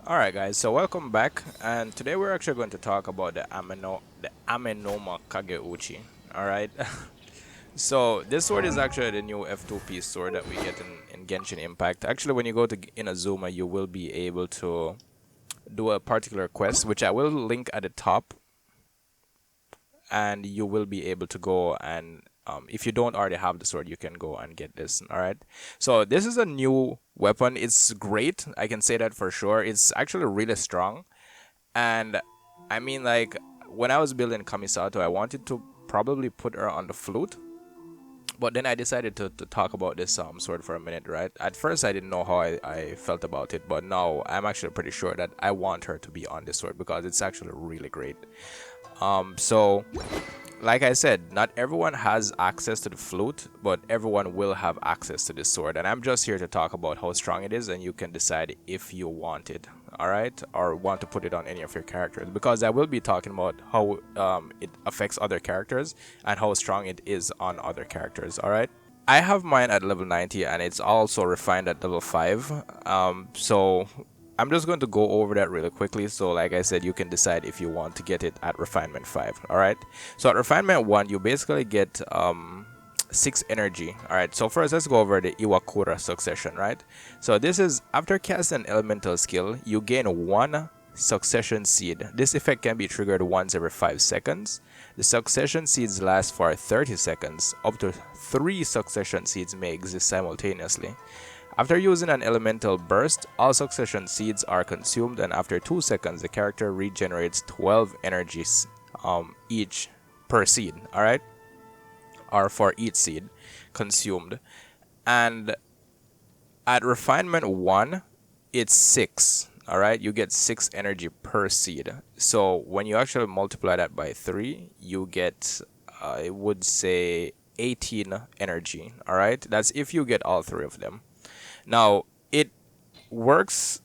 Alright guys, so welcome back, and today we're actually going to talk about the Amenoma Kageuchi. Alright, so this sword is actually the new F2P sword that we get in Genshin Impact. Actually, when you go to Inazuma, you will be able to do a particular quest, which I will link at the top, and you will be able to go and if you don't already have the sword, you can go and get this. All right, so this is a new weapon. It's great, I can say that for sure. It's actually really strong, and I mean, like, when I was building Kamisato, I wanted to probably put her on the flute, but then I decided to talk about this sword for a minute. Right, at first I didn't know how I felt about it, but now I'm actually pretty sure that I want her to be on this sword because it's actually really great. So like I said, not everyone has access to the flute, but everyone will have access to this sword, and I'm just here to talk about how strong it is, and you can decide if you want it, alright, or want to put it on any of your characters, because I will be talking about how it affects other characters and how strong it is on other characters. Alright, I have mine at level 90 and it's also refined at level 5. So I'm just going to go over that really quickly. So like I said, you can decide if you want to get it at refinement 5. All right, so at refinement 1 you basically get 6 energy. All right, so first let's go over the Iwakura succession. Right, so this is after casting an elemental skill, you gain 1 succession seed. This effect can be triggered once every 5 seconds. The succession seeds last for 30 seconds. Up to 3 succession seeds may exist simultaneously. After using an elemental burst, all succession seeds are consumed, and after 2 seconds the character regenerates 12 energies each per seed, alright? Or for each seed consumed. And at refinement 1, it's 6, alright? You get 6 energy per seed. So when you actually multiply that by 3, you get, I would say, 18 energy, alright? That's if you get all 3 of them. Now, it works,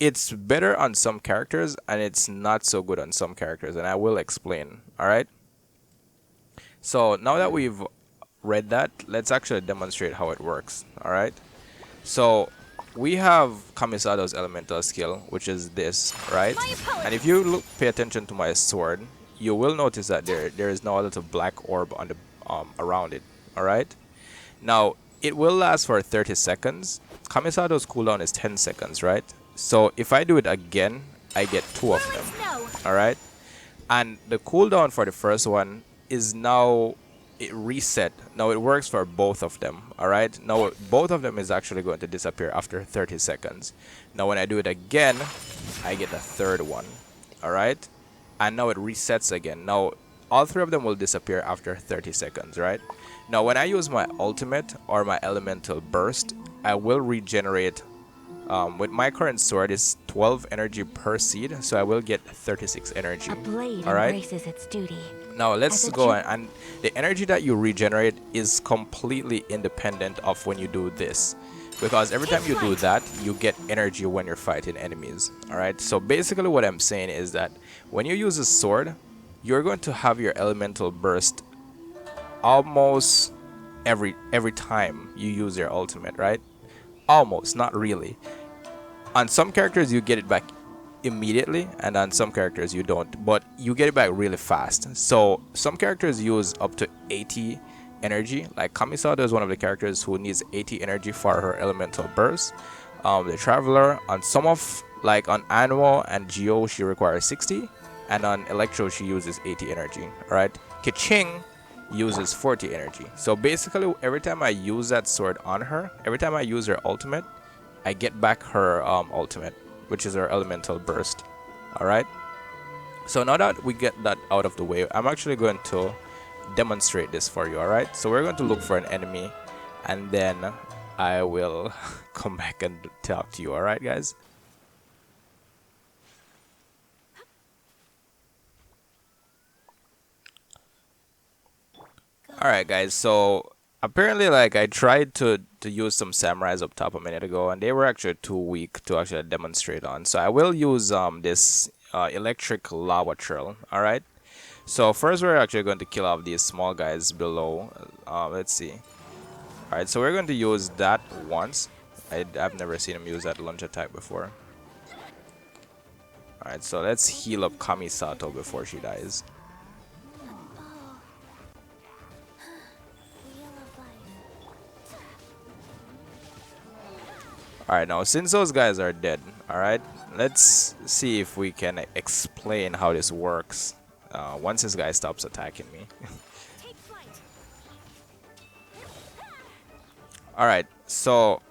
it's better on some characters and it's not so good on some characters, and I will explain, alright? So now that we've read that, let's actually demonstrate how it works, alright? So we have Kamisato's elemental skill, which is this, right? And if you pay attention to my sword, you will notice that there is now a little black orb on the around it, alright? Now, it will last for 30 seconds. Kamisato's cooldown is 10 seconds, right? So if I do it again, I get 2 of them. Alright? And the cooldown for the first one is now reset. Now it works for both of them. Alright? Now both of them is actually going to disappear after 30 seconds. Now when I do it again, I get the third one. Alright? And now it resets again. Now all 3 of them will disappear after 30 seconds, right? Now when I use my ultimate or my elemental burst, I will regenerate, with my current sword is 12 energy per seed, so I will get 36 energy. A blade alright? embraces its duty. Now let's go and the energy that you regenerate is completely independent of when you do this, because every time you do that, you get energy when you're fighting enemies. Alright, so basically what I'm saying is that when you use a sword, you're going to have your elemental burst almost every time you use your ultimate, right? Almost, not really. On some characters you get it back immediately, and on some characters you don't, but you get it back really fast. So some characters use up to 80 energy, like Kamisato is one of the characters who needs 80 energy for her elemental burst. The Traveler, on some of, like on Anemo and Geo, she requires 60, and on Electro she uses 80 energy. Alright, Keqing uses 40 energy. So basically every time I use that sword on her, every time I use her ultimate, I get back her ultimate, which is her elemental burst. Alright, so now that we get that out of the way, I'm actually going to demonstrate this for you. Alright, so we're going to look for an enemy, and then I will come back and talk to you. Alright guys, alright guys, so apparently, like, I tried to use some samurais up top a minute ago, and they were actually too weak to actually demonstrate on. So I will use this electric lava trail. Alright, so first we're actually going to kill off these small guys below. Let's see. Alright, so we're going to use that once. I've never seen him use that launch attack before. Alright, so let's heal up Kamisato before she dies. Alright, now since those guys are dead, alright, let's see if we can explain how this works once this guy stops attacking me. Alright, so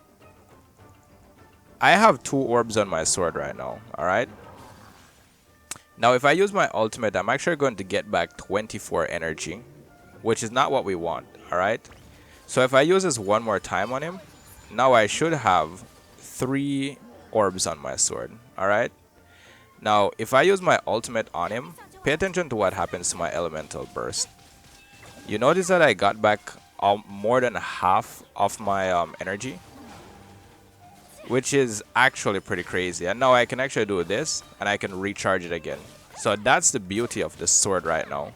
I have 2 orbs on my sword right now, alright? Now if I use my ultimate, I'm actually going to get back 24 energy, which is not what we want, alright? So if I use this one more time on him, now I should have 3 orbs on my sword, alright? Now if I use my ultimate on him, pay attention to what happens to my elemental burst. You notice that I got back more than half of my energy, which is actually pretty crazy. And now I can actually do this and I can recharge it again. So that's the beauty of this sword right now.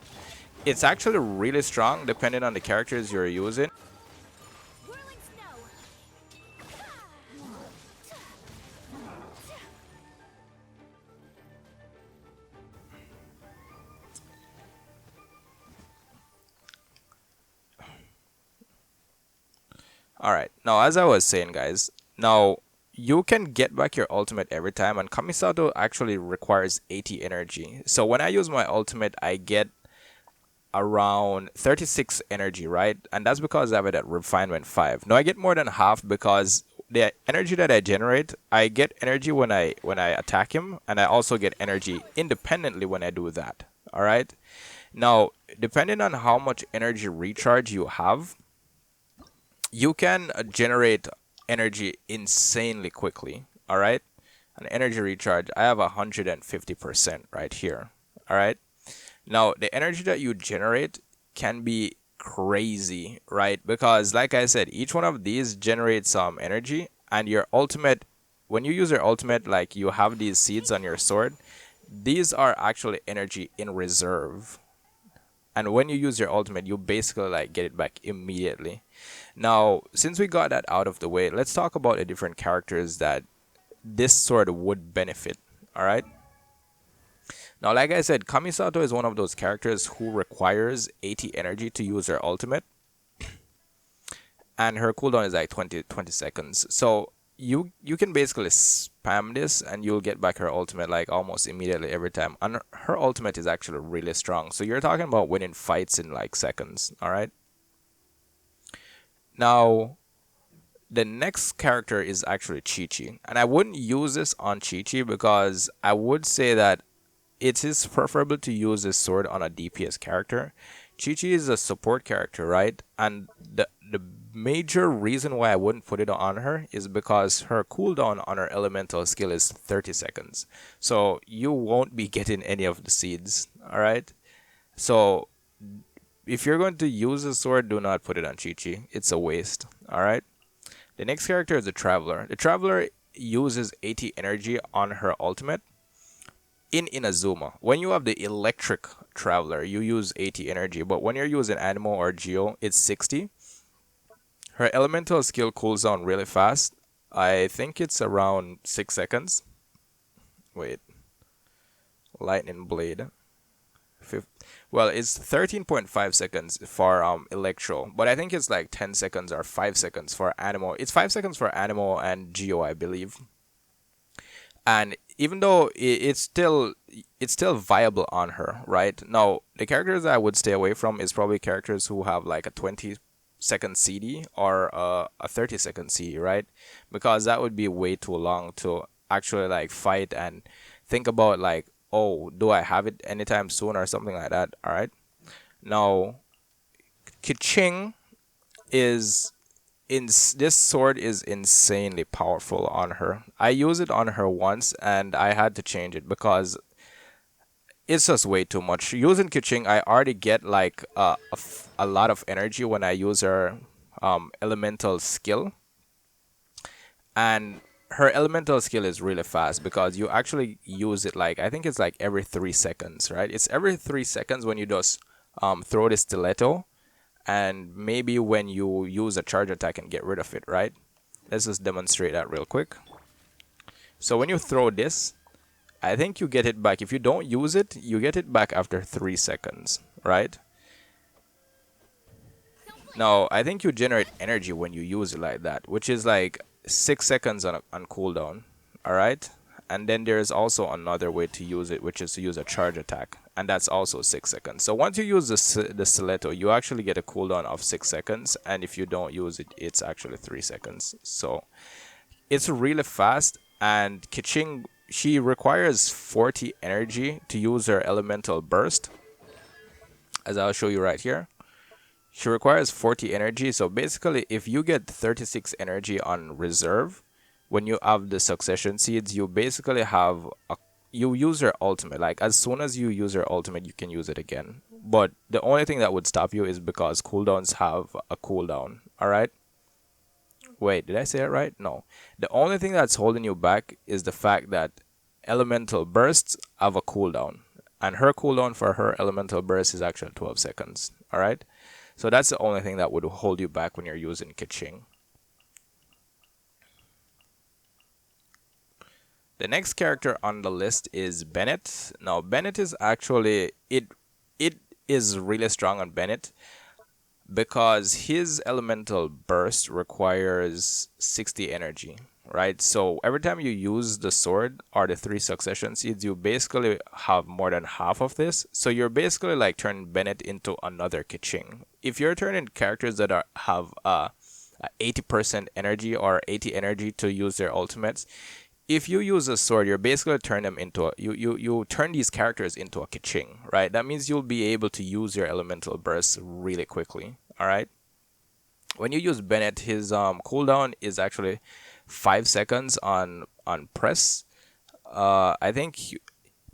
It's actually really strong depending on the characters you're using. Alright, now as I was saying, guys, now you can get back your ultimate every time, and Kamisato actually requires 80 energy. So when I use my ultimate, I get around 36 energy, right? And that's because I have it at refinement 5. Now I get more than half because the energy that I generate, I get energy when I attack him, and I also get energy independently when I do that. Alright? Now, depending on how much energy recharge you have, you can generate energy insanely quickly. All right, an energy recharge, I have 150% right here. All right, now the energy that you generate can be crazy, right? Because like I said, each one of these generates some energy, and your ultimate, when you use your ultimate, like you have these seeds on your sword, these are actually energy in reserve. And when you use your ultimate, you basically like get it back immediately. Now, since we got that out of the way, let's talk about the different characters that this sword would benefit. All right. Now, like I said, Kamisato is one of those characters who requires 80 energy to use her ultimate, and her cooldown is like 20 seconds. So you can basically spam this and you'll get back her ultimate like almost immediately every time. And her ultimate is actually really strong. So you're talking about winning fights in like seconds. All right. Now, the next character is actually Chi-Chi, and I wouldn't use this on Chi-Chi because I would say that it is preferable to use this sword on a DPS character. Chi-Chi is a support character, right? And the major reason why I wouldn't put it on her is because her cooldown on her elemental skill is 30 seconds. So you won't be getting any of the seeds, all right? So if you're going to use a sword, do not put it on Chi-Chi. It's a waste, all right? The next character is the Traveler. The Traveler uses 80 energy on her ultimate in Inazuma. When you have the Electric Traveler, you use 80 energy, but when you're using Anemo or Geo, it's 60. Her elemental skill cools down really fast. I think it's around 6 seconds. Wait. Lightning Blade. Well, it's 13.5 seconds for Electro, but I think it's like 10 seconds or 5 seconds for Anemo. It's 5 seconds for Anemo and Geo, I believe. And even though it's still viable on her, right? Now, the characters I would stay away from is probably characters who have like a 20-second CD or a 30-second CD, right? Because that would be way too long to actually like fight and think about like, oh, do I have it anytime soon or something like that. All right. Now, Kiching is this sword is insanely powerful on her. I used it on her once and I had to change it because it's just way too much. Using Kiching, I already get like a lot of energy when I use her elemental skill, and her elemental skill is really fast because you actually use it like, I think it's like every 3 seconds, right? It's every 3 seconds when you just throw the stiletto, and maybe when you use a charge attack and get rid of it, right? Let's just demonstrate that real quick. So when you throw this I think you get it back. If you don't use it, you get it back after 3 seconds, right? Now, I think you generate energy when you use it like that, which is like 6 seconds on cooldown. All right. And then there's also another way to use it, which is to use a charge attack, and that's also 6 seconds. So once you use the stiletto, you actually get a cooldown of 6 seconds, and if you don't use it, it's actually 3 seconds. So it's really fast, and Kiching, she requires 40 energy to use her elemental burst, as I'll show you right here. She requires 40 energy. So basically, if you get 36 energy on reserve, when you have the succession seeds, you basically have you use your ultimate. Like as soon as you use your ultimate, you can use it again. But the only thing that would stop you is because cooldowns have a cooldown. All right. Wait, did I say it right? No. The only thing that's holding you back is the fact that elemental bursts have a cooldown, and her cooldown for her elemental burst is actually 12 seconds. All right. So that's the only thing that would hold you back when you're using Kiching. The next character on the list is Bennett. Now Bennett is actually it is really strong on Bennett because his elemental burst requires 60 energy, right? So every time you use the sword or the 3 succession seeds, you basically have more than half of this. So you're basically like turning Bennett into another Kiching. If you're turning characters that have 80% energy or 80 energy to use their ultimates, if you use a sword, you're basically turn them into you turn these characters into a Kiching, right? That means you'll be able to use your elemental burst really quickly. All right. When you use Bennett, his cooldown is actually 5 seconds on press. I think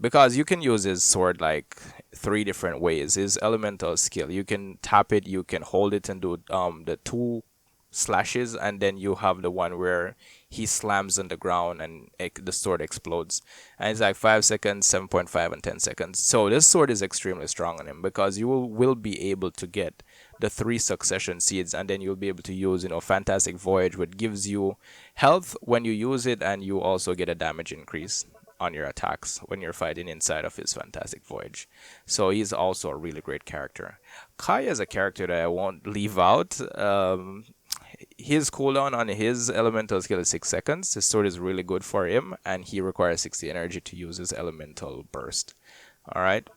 because you can use his sword like 3 different ways. His elemental skill, you can tap it, you can hold it and do the 2 slashes, and then you have the one where he slams on the ground and the sword explodes, and it's like 5 seconds, 7.5, and 10 seconds. So this sword is extremely strong on him because you will be able to get the 3 succession seeds, and then you'll be able to use Fantastic Voyage, which gives you health when you use it, and you also get a damage increase on your attacks when you're fighting inside of his Fantastic Voyage. So he's also a really great character. Kai is a character that I won't leave out. His cooldown on his elemental skill is 6 seconds. His sword is really good for him, and he requires 60 energy to use his elemental burst. All right.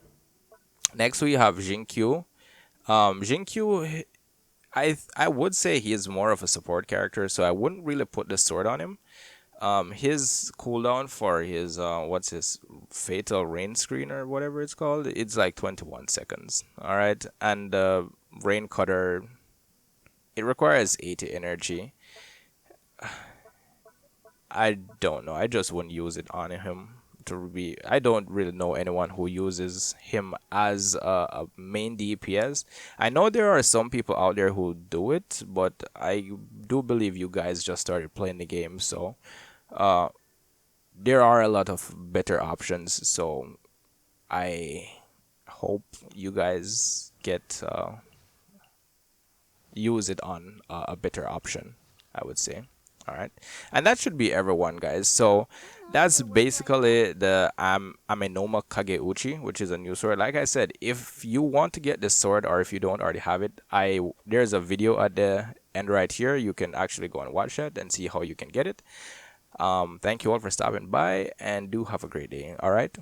Next we have Jinkyu. Jinkyu, I would say he is more of a support character, so I wouldn't really put the sword on him. His cooldown for his what's his fatal rain screen or whatever it's called, it's like 21 seconds. All right, and rain cutter, it requires 80 energy. I don't know. I just wouldn't use it on him to be. I don't really know anyone who uses him as a main DPS. I know there are some people out there who do it, but I do believe you guys just started playing the game, so there are a lot of better options. So I hope you guys get use it on a better option, I would say. All right, and that should be everyone, guys. So that's basically the Amenoma Kageuchi, which is a new sword. Like I said, if you want to get this sword, or if you don't already have it, there's a video at the end right here. You can actually go and watch that and see how you can get it. Thank you all for stopping by, and do have a great day. All right.